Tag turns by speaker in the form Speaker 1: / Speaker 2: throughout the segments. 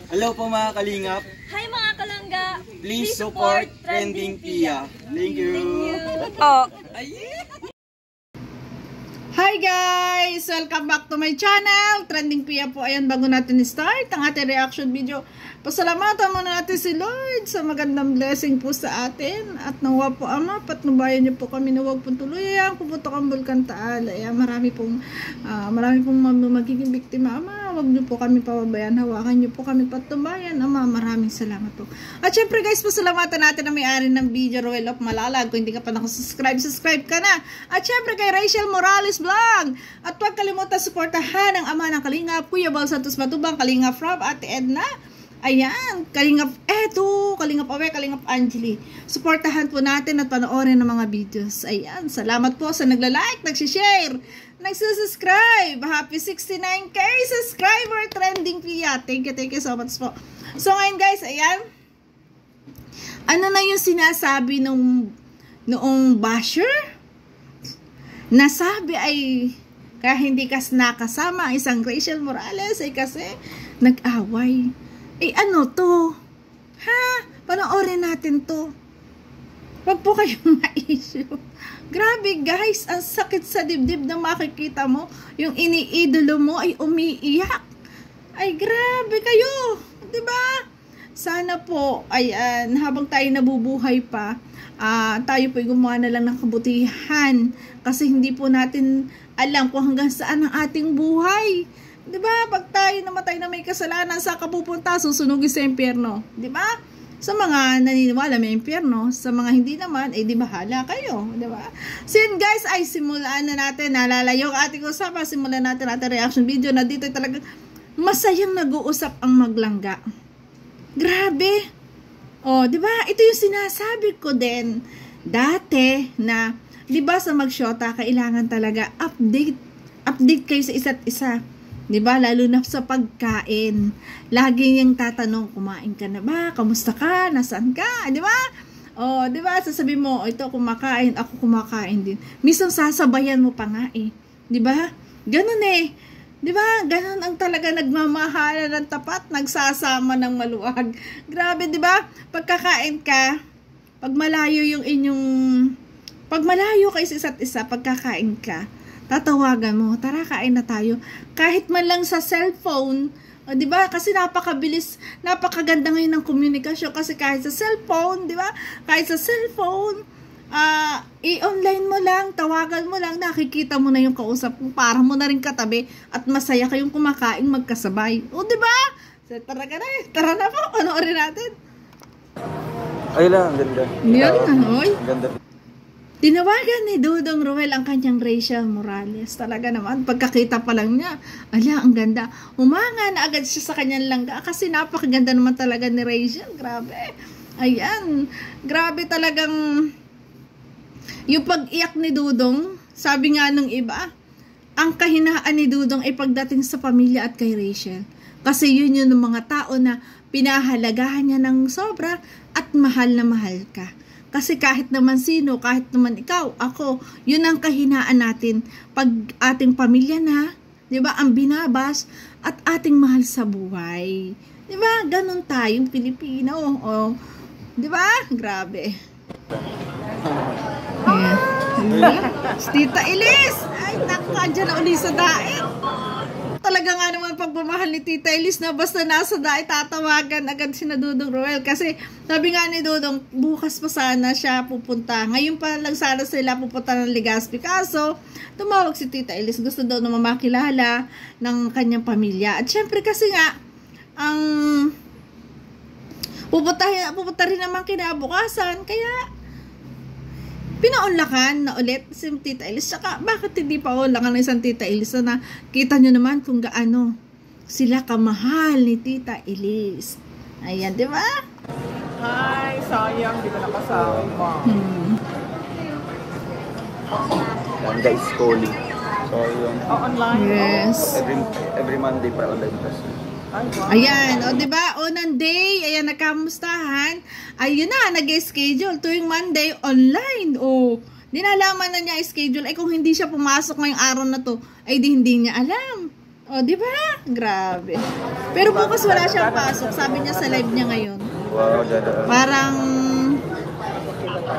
Speaker 1: Hello po mga kalingap.
Speaker 2: Hi mga kalangga.
Speaker 1: Please support Trending Pia. Thank you.
Speaker 2: Oh.
Speaker 3: Hi guys! Welcome back to my channel. Trending Pia po. Ayan, bago natin start ang ating reaction video. Pasalamatan muna natin si Lord sa magandang blessing po sa atin. At nawa po Ama, patnubayan niyo po kami na huwag pong tuluyan. Puputok ang Bulkan Taal. Ayan, marami pong magiging biktima. Ama, huwag niyo po kami pababayan. Hawakan niyo po kami patnubayan. Ama, maraming salamat po. At syempre guys, pasalamatan natin na may-ari ng video, Roel of Malalag. Kung hindi ka pa nakasubscribe, subscribe ka na. At syempre kay Rachel Morales Vlog. At huwag kalimutan suportahan ang ama ng Kalingap, Kuya Bal Santos Matubang, Kalingap Rob, Ate Edna. Ayan, Kalingap Edu, Kalingap Awe, Kalingap Angeli. Suportahan po natin at panoorin ang mga videos. Ayan, salamat po sa nagla-like, nagsishare, nagsusubscribe. Happy 69k subscriber, Trending Pia. Thank you so much po. So ngayon guys, ayan. Ano na yung sinasabi noong basher? Nasabi ay kaya hindi nakasama ang isang Rachel Morales ay kasi nag-away. Eh ano to? Ha? Panoorin natin to. Wag po kayong ma-issue. Grabe guys, ang sakit sa dibdib na makikita mo. Yung iniidolo mo ay umiiyak. Ay grabe kayo. Diba? Sana po, ayan, habang tayo nabubuhay pa, tayo po gumawa na lang ng kabutihan. Kasi hindi po natin alam kung hanggang saan ang ating buhay. Diba? Pag tayo namatay na may kasalanan, sa kapupunta, susunugin sa impyerno. Diba? Sa mga naniniwala may impyerno, sa mga hindi naman, eh di bahala kayo. Diba? So yun guys, ay simulaan na natin. Nalalayo ang ating usapan. Simulan natin ating reaction video na dito talagang masayang nag-uusap ang maglangga. Grabe. Oh, di ba? Ito yung sinasabi ko din dati na, di ba sa magsyota, kailangan talaga update kayo sa isa't isa. Di ba? Lalo na sa pagkain. Lagi niyang tatanong, kumain ka na ba? Kamusta ka? Nasaan ka? Di ba? Oh, di ba? Sasabi mo, ito kumakain, ako kumakain din. Minsan sasabayan mo pa nga eh. Di ba? Ganun eh. Di ba? Ganun ang talaga nagmamahala ng tapat, nagsasama ng maluwag. Grabe, di ba? Pagkakain ka, pag malayo kayo sa isa't isa, pagkakain ka, tatawagan mo, tara kain na tayo. Kahit man lang sa cellphone, di ba? Kasi napakabilis, napakaganda ngayon ng komunikasyon kasi kahit sa cellphone, di ba? Kahit sa cellphone, i-online mo lang, tawagan mo lang, nakikita mo na yung kausap mo, para mo na rin katabi at masaya kayong kumakain magkasabay. O, di ba? So, tara na po, panoorin natin.
Speaker 1: Ay lang, ganda.
Speaker 3: Yan, anoy.
Speaker 1: Ganda.
Speaker 3: Tinawagan ni Dudong Roel ang kanyang Rachel Morales. Talaga naman, pagkakita pa lang niya, ala, ang ganda. Umanga na agad siya sa kanyang langga kasi napakaganda naman talaga ni Rachel. Grabe. Ayan. Grabe talagang yung pag-iyak ni Dudong, sabi nga nung iba, ang kahinaan ni Dudong ay pagdating sa pamilya at kay Rachel. Kasi yun yung mga tao na pinahalagahan niya ng sobra at mahal na mahal ka. Kasi kahit naman sino, kahit naman ikaw, ako, yun ang kahinaan natin. Pag ating pamilya na, di ba, ang binabas at ating mahal sa buhay. Di ba, ganun tayong Pilipino. O, di ba? Grabe. Ayan. Si Tita Elise! Ay, naka, dyan na uli sa daet. Talaga nga naman pagmamahal ni Tita Elise na basta nasa daet, tatawagan agad si Dudong Roel. Kasi sabi nga ni Dudong, bukas pa sana siya pupunta. Ngayon pa lang sana sila pupunta ng Legazpi. Kaso, tumawag si Tita Elise. Gusto daw naman makilala ng kanyang pamilya. At syempre kasi nga, ang pupunta rin naman kinabukasan. Kaya, pinaunlakan na ulit si Tita Elise. Saka, bakit hindi pa unlakan ng isang Tita Elise na kita nyo naman kung gaano sila kamahal ni Tita Elise. Ayan, di ba?
Speaker 4: Ay, sayang, di ko nakasama.
Speaker 1: Yan guys, calling. So yung
Speaker 4: Online?
Speaker 3: Yes.
Speaker 1: every Monday para online class.
Speaker 3: Ayan, o diba, unang day, ayan, nagkamustahan, ayun na, nag-schedule, tuwing Monday, online, o, di nalaman na niya schedule, ay kung hindi siya pumasok ngayong araw na to, ay di hindi niya alam, O, di ba? Grabe. Pero bukas wala siyang pasok. Sabi niya sa live niya ngayon.
Speaker 1: Wow, dada.
Speaker 3: Parang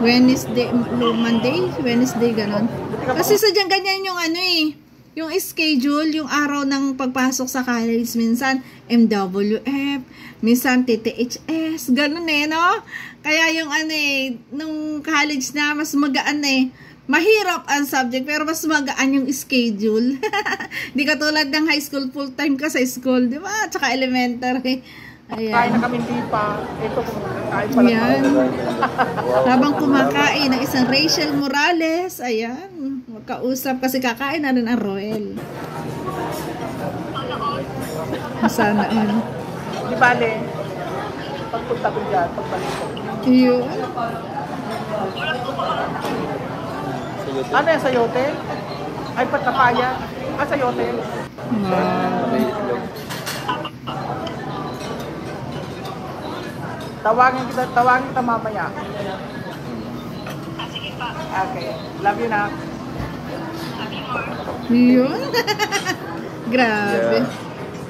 Speaker 3: Wednesday, Monday, Wednesday, ganon. Kasi sadyang ganyan yung ano eh. Yung schedule, yung araw ng pagpasok sa college. Minsan, MWF. Minsan, TTHS. Ganon eh, no? Kaya yung ano eh, nung college na, mas magaan eh. Mahirap ang subject, pero mas magaan yung schedule. Di katulad ng high school, full-time ka sa school, di ba? Tsaka elementary.
Speaker 4: Kain
Speaker 3: Ayan.
Speaker 4: na kami hindi pa. Ito, kain pala.
Speaker 3: Yan. Habang kumakain ng isang Rachel Morales, ayan, magkausap kasi kakain na rin ang Roel. Sana ano.
Speaker 4: Di bale, pagpunta ko dyan, pagbalik ko.
Speaker 3: Yun.
Speaker 4: Ano yan, sayote? Ay, patapaya. Ah, sayote.
Speaker 3: Wow.
Speaker 1: May itlog.
Speaker 4: Tawagin kita mamaya. Okay. Love you na.
Speaker 3: Yun. Grabe.
Speaker 1: Yeah.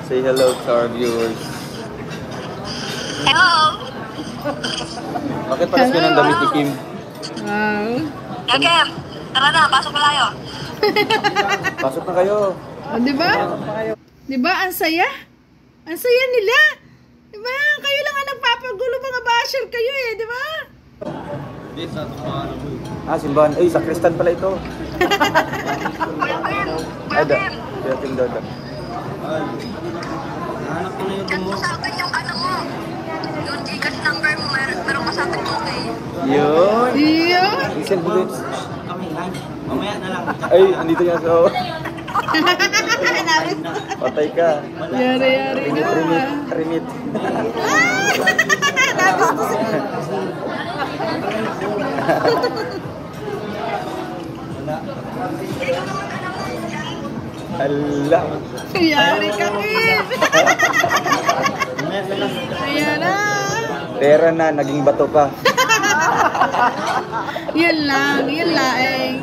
Speaker 1: Say hello to our viewers.
Speaker 2: Hello!
Speaker 1: Bakit pares ka ng damit ni Kim?
Speaker 3: Wow.
Speaker 2: Okay, tara na, pasok na tayo.
Speaker 1: Pasok na kayo.
Speaker 3: O, di ba? Di ba? Ang saya. Ang saya nila. Di ba? Kayo lang ang nagpapagulo, mga basher kayo eh. Di ba?
Speaker 1: Ah, simbahan. Ay, sakristan pala ito. Ay, da. Dating dada.
Speaker 2: Chat mo sa akin yung ano mo. Yung Gcash number mo, meron ka sa akin, okay?
Speaker 1: Yun.
Speaker 3: Yun.
Speaker 1: Isend mo din. Ay, andito yan sa... Patay ka.
Speaker 3: Yari-yari na.
Speaker 1: Remit. Ala.
Speaker 3: Yari ka, Kim. Ayan na.
Speaker 1: Pera na, naging bato pa.
Speaker 3: Yun lang. Yun laeng.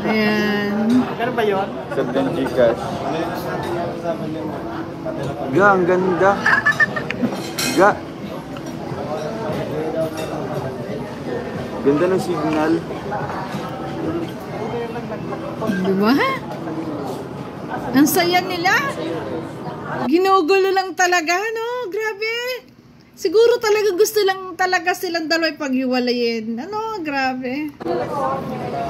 Speaker 3: Ayan.
Speaker 4: Ganun ba yun?
Speaker 1: Sa Gcash. Ga, ang ganda. Ga. Ganda ng signal.
Speaker 3: Diba? Ang saya nila. Ginugulo lang talaga, no? Grabe. Siguro talaga gusto lang talaga silang dalawa paghiwalayin. Ano? Grabe.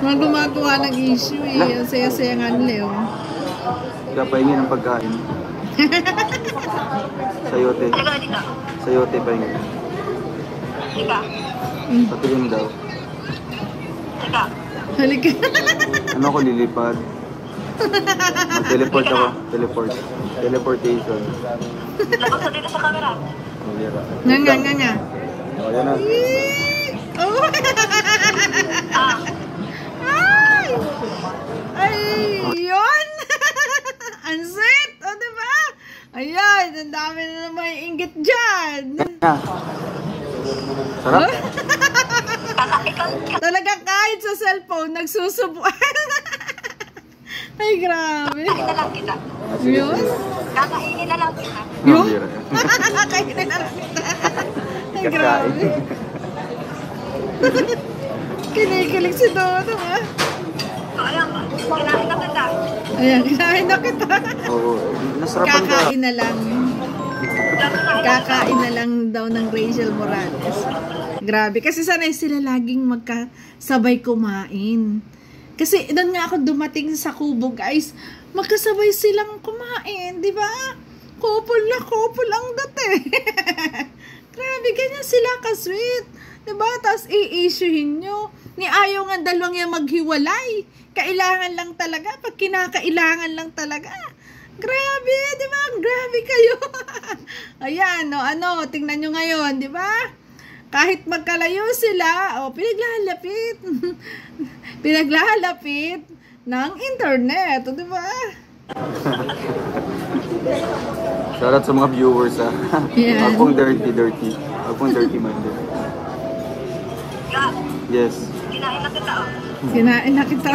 Speaker 3: Mga gumagawa ng issue eh. Ang saya-saya nga nila, oh.
Speaker 1: Kapahingi ng pagkain. Sayote.
Speaker 2: Halika na dito.
Speaker 1: Sayote pahingi.
Speaker 2: Halika.
Speaker 1: Patingin daw.
Speaker 2: Halika.
Speaker 3: Halika.
Speaker 1: Ano ako lilipad? Teleport ako. Teleport. Teleportation.
Speaker 2: Labas na dito sa camera.
Speaker 1: Oh, yara.
Speaker 3: Nga nga nga nga.
Speaker 1: Oh, yan na.
Speaker 3: Oh. Ay! Ay! Yun! Ang sweet! O, diba? Ayan! Ang dami na naman inggit dyan!
Speaker 1: Ah. Sarap.
Speaker 3: Talaga kahit sa cellphone, nagsusubuan. Ay, grabe.
Speaker 2: Kakain na lang kita.
Speaker 3: Yun?
Speaker 2: Kakainin na lang kita.
Speaker 3: Yun?
Speaker 1: Oh, yara.
Speaker 3: Kainin na lang kita. Ay,
Speaker 1: Kakain.
Speaker 3: grabe. Kinikilig si Dodo, ha?
Speaker 2: So, ayan, kinain na kita.
Speaker 3: Ayan, kinain na kita.
Speaker 1: Oo. Nasarapan ka.
Speaker 3: Kakain na lang. Kakain na lang daw ng Rachel Morales. Grabe. Kasi sanay sila laging magkasabay kumain. Kasi doon nga ako dumating sa Kubo, guys. Magkasabay silang kumain, di ba? Couple na couple ang dati. Grabe, ganyan sila ka-sweet. Di ba? Tapos i-issuehin nyo. Ni ayaw nga dalawang yung maghiwalay. Kailangan lang talaga. Pag kinakailangan lang talaga. Grabe, di ba? Grabe kayo. Ayan, no, ano, tingnan nyo ngayon, di ba? Kahit magkalayo sila, o, pinaglalapit. Pinaglalapit ng internet, o, di ba?
Speaker 1: Shoutout sa mga viewers, ha.
Speaker 3: Yan.
Speaker 1: Huwag pong dirty. Huwag pong dirty minded.
Speaker 2: Ka,
Speaker 1: Yes.
Speaker 2: kinain na kita, oh.
Speaker 3: Kinain na kita.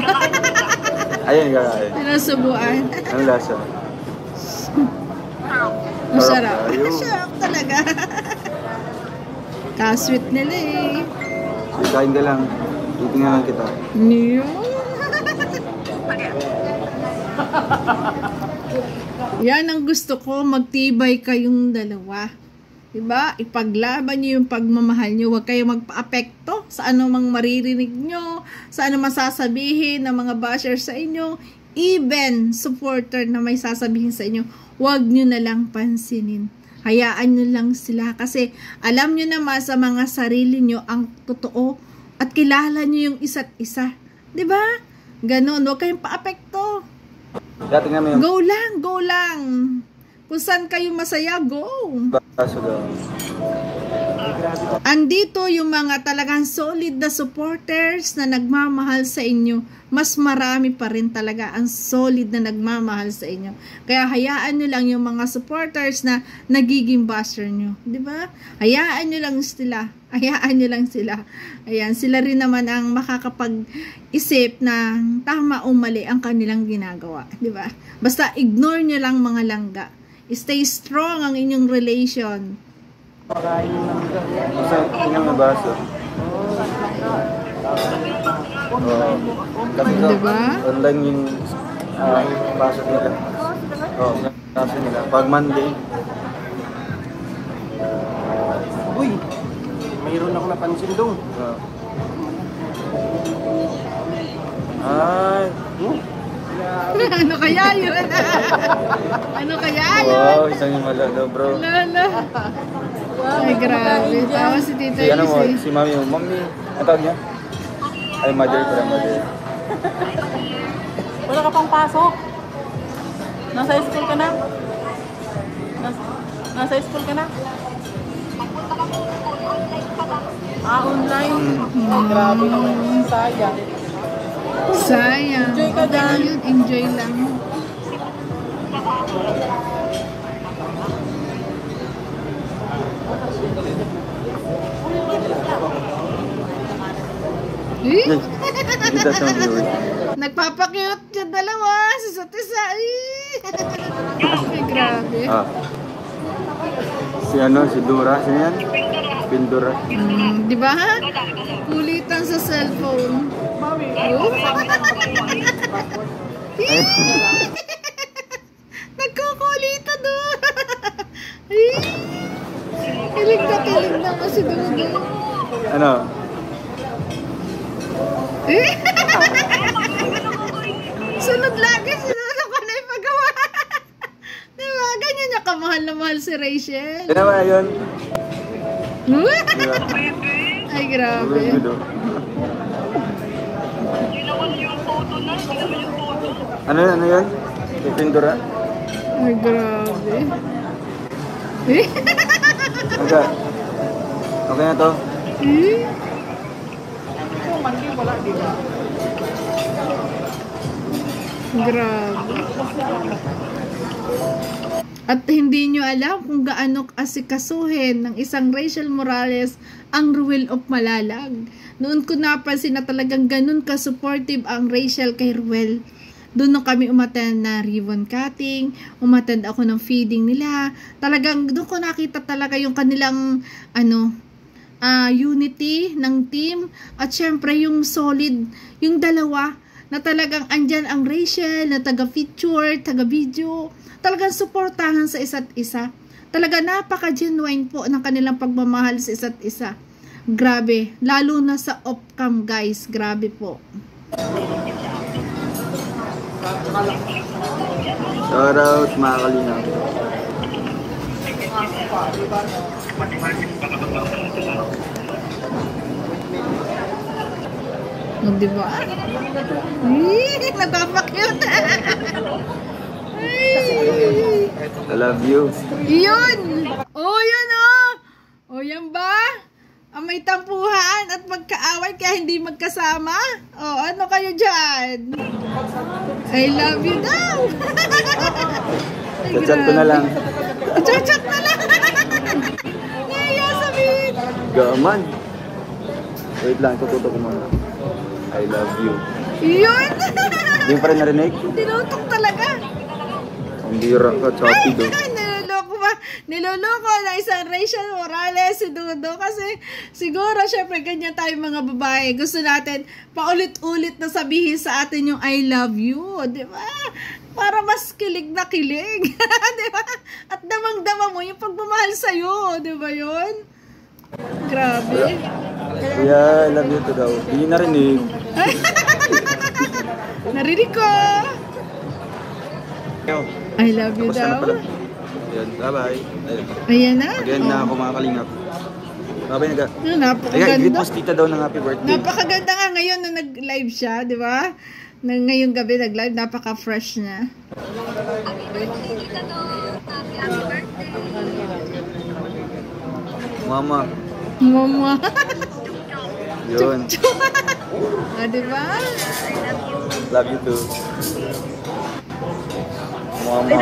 Speaker 1: Ayan, kakain.
Speaker 3: Pinasubuan.
Speaker 1: Ano lasa?
Speaker 3: Masarap.
Speaker 1: tayo.
Speaker 3: Masarap talaga. Ka-sweet nila eh.
Speaker 1: Sige, kain ka lang. Titingnan kita.
Speaker 3: Niyo. Yan ang gusto ko, magtibay kayong dalawa. Diba? Ipaglaban nyo yung pagmamahal nyo. Huwag kayong magpa-apekto sa anumang maririnig nyo, sa anumang sasabihin ng mga bashers sa inyo, even supporter na may sasabihin sa inyo. Huwag nyo na lang pansinin. Hayaan nyo lang sila kasi alam nyo naman sa mga sarili nyo ang totoo at kilala nyo yung isa't isa. Diba? Ganon. Huwag kayong pa-apekto.
Speaker 1: Kaya tingnan mo yung
Speaker 3: Go lang, go lang. Kung saan kayo masaya, go.
Speaker 1: baso daw.
Speaker 3: Andito yung mga talagang solid na supporters na nagmamahal sa inyo. Mas marami pa rin talaga ang solid na nagmamahal sa inyo. Kaya hayaan nyo lang yung mga supporters na nagiging basher nyo. Diba? Hayaan nyo lang sila. Hayaan nyo lang sila. Ayan, sila rin naman ang makakapag-isip na tama o mali ang kanilang ginagawa. Diba? Basta ignore nyo lang mga langga. Stay strong ang inyong relation.
Speaker 1: Basta tingnan mo yung baso. Kasi ito,
Speaker 3: Diba?
Speaker 1: online yung baso nila. Baso nila. Pag Monday.
Speaker 4: Uy, mayroon ako napansin dong.
Speaker 1: Ay.
Speaker 3: Ano kaya yun? Ano kaya yun?
Speaker 1: Wow, isang yung mala daw, bro.
Speaker 3: Lala. Ay, grabe. Tawa si Tita
Speaker 1: Si ano mo,
Speaker 3: Izzy.
Speaker 1: si mami mo. Mami, ang tawag niya? Ay, mother ko lang, mother.
Speaker 5: Wala ka pang pasok. Nasa school ka na? Nasa school ka na? Online.
Speaker 4: Ay, grabe naman. Sayang.
Speaker 3: Sayang.
Speaker 5: Enjoy ka dyan.
Speaker 3: Yun, enjoy lang. Eh?
Speaker 1: Kita sa mga viewers.
Speaker 3: Nagpapakyut yung dalawa sa isa't isa. Ay, grabe.
Speaker 1: Si ano, si Dura, sino yan? Pindura.
Speaker 3: Di ba? Kulitan sa cellphone. Oh. Nagkukulitan doon. Kilig na kasi doon.
Speaker 1: Ano?
Speaker 3: Sunod lagi, sunod ako na yung paggawa. Diba? Ganyan niya kamahal na mahal si Rachel.
Speaker 1: Ano ba yun?
Speaker 3: Ay, grabe.
Speaker 1: Ano yun? Si Pindura?
Speaker 3: Ay, grabe.
Speaker 1: Okay. Okay na to?
Speaker 3: Grabe. At hindi nyo alam kung gaano asikasuhin ng isang Rachel Morales ang Ruel of Malalag. Noon ko napansin na talagang ganun ka-supportive ang Rachel kay Ruel. Doon nung kami umattend na ribbon cutting, umattend ako ng feeding nila. Talagang doon ko nakita talaga yung kanilang unity ng team. At syempre yung solid, yung dalawa na talagang andyan ang Rachel na taga-feature, taga-video. Talagang suportahan sa isa't isa. Talaga napaka-genuine po ng kanilang pagmamahal sa isa't isa. Grabe. Lalo na sa off-cam guys. Grabe po.
Speaker 1: Shoutout mga kalinaw.
Speaker 3: Diba? Nagpapakyut.
Speaker 1: I love you.
Speaker 3: Yun! Oh, yun oh! Oh, yan ba? May tampuhan at magkaaway kaya hindi magkasama? Oh, ano kayo dyan? I love you daw! Ay,
Speaker 1: Chat ko na lang.
Speaker 3: Chat na lang! Naya sabihin!
Speaker 1: Gaman. Wait lang, tututo ko muna. I love you.
Speaker 3: Yun!
Speaker 1: Hindi mo pa rin narinig?
Speaker 3: Tinutok talaga!
Speaker 1: Ang bira ka, choppy do.
Speaker 3: Naloloko ba? niloloko na isang Rachel Morales si Dudo kasi siguro syempre ganyan tayo mga babae. Gusto natin paulit-ulit na sabihin sa atin yung I love you, di ba? Para mas kilig na kilig, di ba? At damang-dama mo yung pagmamahal sa'yo, di ba yun? Grabe.
Speaker 1: Kuya, I love you to daw. Hindi narinig.
Speaker 3: Narinig ko. I love you
Speaker 1: Tapos ka na
Speaker 3: daw.
Speaker 1: pala. Yan, bye-bye.
Speaker 3: Ayan na.
Speaker 1: Again na ako mga kalingap. Bye-bye na ga.
Speaker 3: Oh,
Speaker 1: Ayan,
Speaker 3: napakaganda.
Speaker 1: greet mo si tita daw ng happy birthday.
Speaker 3: Napakaganda nga ngayon nung nag-live siya, di ba? Ngayong gabi nag-live, napaka-fresh niya.
Speaker 2: Happy birthday, Tita Dong. Happy birthday.
Speaker 1: Mama.
Speaker 3: Mama.
Speaker 1: Yun.
Speaker 3: Ah, di ba?
Speaker 1: Love you too. Mama.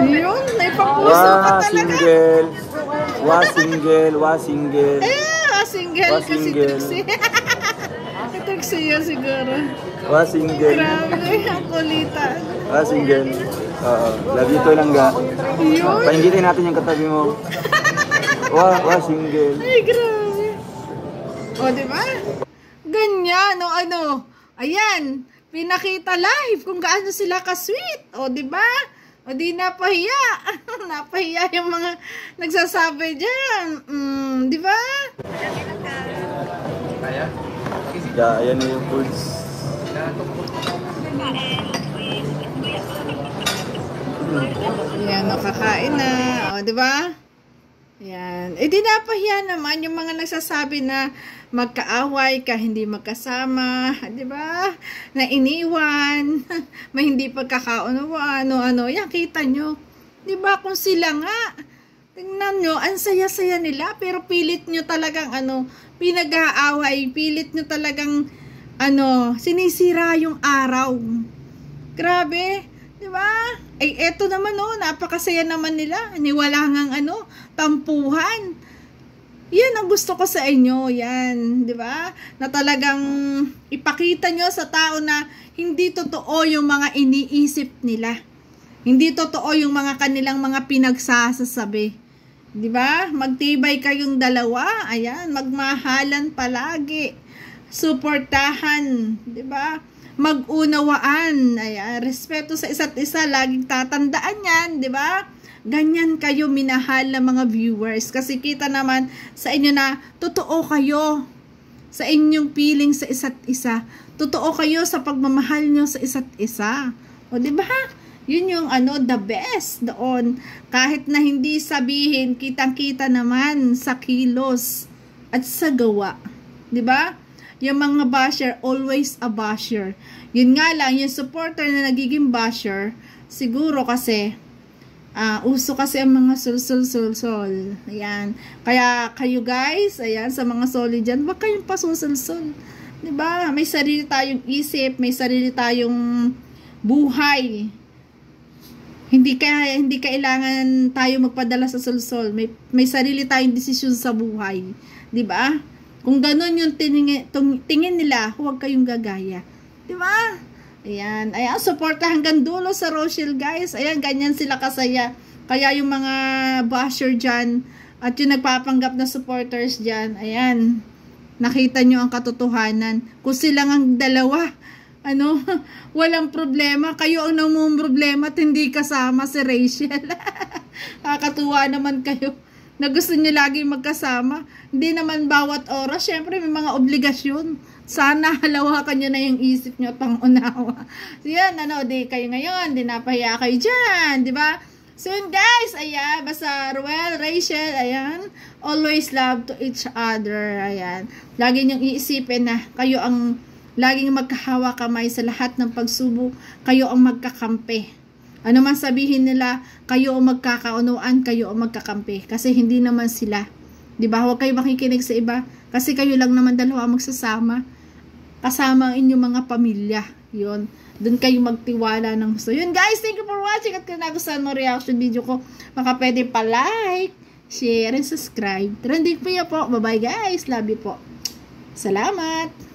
Speaker 3: Yun, may pangpuso ka
Speaker 1: Wah,
Speaker 3: talaga.
Speaker 1: single. Wah, single. Wah, single.
Speaker 3: Single
Speaker 1: Wah,
Speaker 3: kasi
Speaker 1: single.
Speaker 3: Trixie. Si Trixie yun siguro.
Speaker 1: Wah, single.
Speaker 3: Grabe, ang kulitan.
Speaker 1: Wah, single. Oo. Love you too lang ga.
Speaker 3: Yun.
Speaker 1: Paingitin natin yung katabi mo. Wah, single.
Speaker 3: Ay, grabe. O, di ba? Ganyan, o ano. Ayan, pinakita live kung gaano sila ka-sweet. O, di ba? O, di napahiya. Napahiya yung mga nagsasabi dyan. Di ba?
Speaker 1: Yeah, ayan na yung foods.
Speaker 3: Ayan, nakakain na. O, di ba? Ayan. Eh, di napahiya naman yung mga nagsasabi na magkaaway ka, hindi magkasama, di ba? Na iniwan, may hindi pagkakaunawa, ano. Yan, kita nyo. Di ba? Kung sila nga, tingnan nyo, ang saya-saya nila, pero pilit nyo talagang, pinag-aaway, pilit nyo talagang, sinisira yung araw. Grabe. Di ba? Ay, eto naman, napakasaya naman nila. Wala ngang, tampuhan. Yan ang gusto ko sa inyo, yan, di ba? Na talagang ipakita nyo sa tao na hindi totoo yung mga iniisip nila. Hindi totoo yung mga kanilang mga pinagsasasabi. Di ba? Magtibay kayong dalawa, ayan, magmahalan palagi. Suportahan, di ba? Mag-unawaan, ayan, respeto sa isa't isa, laging tatandaan yan, di ba? Ganyan kayo minahal na mga viewers. Kasi kita naman sa inyo na totoo kayo sa inyong feeling sa isa't isa. Totoo kayo sa pagmamahal nyo sa isa't isa. O, di ba? Yun yung the best doon. Kahit na hindi sabihin, kitang-kita naman sa kilos at sa gawa. Di ba? Yung mga basher, always a basher. Yun nga lang, yung supporter na nagiging basher, siguro kasi uso kasi ang mga sul-sul-sul-sul. Ayan. Kaya kayo guys, ayan, sa mga soli dyan, wag kayong pasusul-sul. Diba? May sarili tayong isip, may sarili tayong buhay. Hindi kailangan tayo magpadala sa sul-sul. May sarili tayong desisyon sa buhay. Diba? Kung ganun yung tingin nila, huwag kayong gagaya. Diba? Ayan, suporta hanggang dulo sa Rochelle guys. Ayan, ganyan sila kasaya. Kaya yung mga basher dyan at yung nagpapanggap na supporters dyan, ayan, nakita nyo ang katotohanan. Kung silang ang dalawa, walang problema. Kayo ang namumroblema at hindi kasama si Rachel. Kakatuwa naman kayo na gusto nyo lagi magkasama. Hindi naman bawat oras. Syempre, may mga obligasyon. Sana halawakan nyo na yung isip nyo at pangunawa. So yan, di kayo ngayon, di napahiya kayo dyan, di ba? So yun guys, ayan, basta Ruel, Rachel, ayan, always love to each other, ayan. Lagi nyong iisipin na kayo ang laging magkahawa kamay sa lahat ng pagsubok, kayo ang magkakampi. Ano man sabihin nila, kayo ang magkakaunawaan, kayo ang magkakampi. Kasi hindi naman sila. Diba? Huwag kayo makikinig sa iba. Kasi kayo lang naman dalawa magsasama. Kasama ang inyong mga pamilya. Yun. Doon kayo magtiwala ng gusto. Yun guys, thank you for watching. At kung nagustuhan mo reaction video ko, baka pwede pa like, share, and subscribe. Trending po po. Bye bye guys. Love you po. Salamat.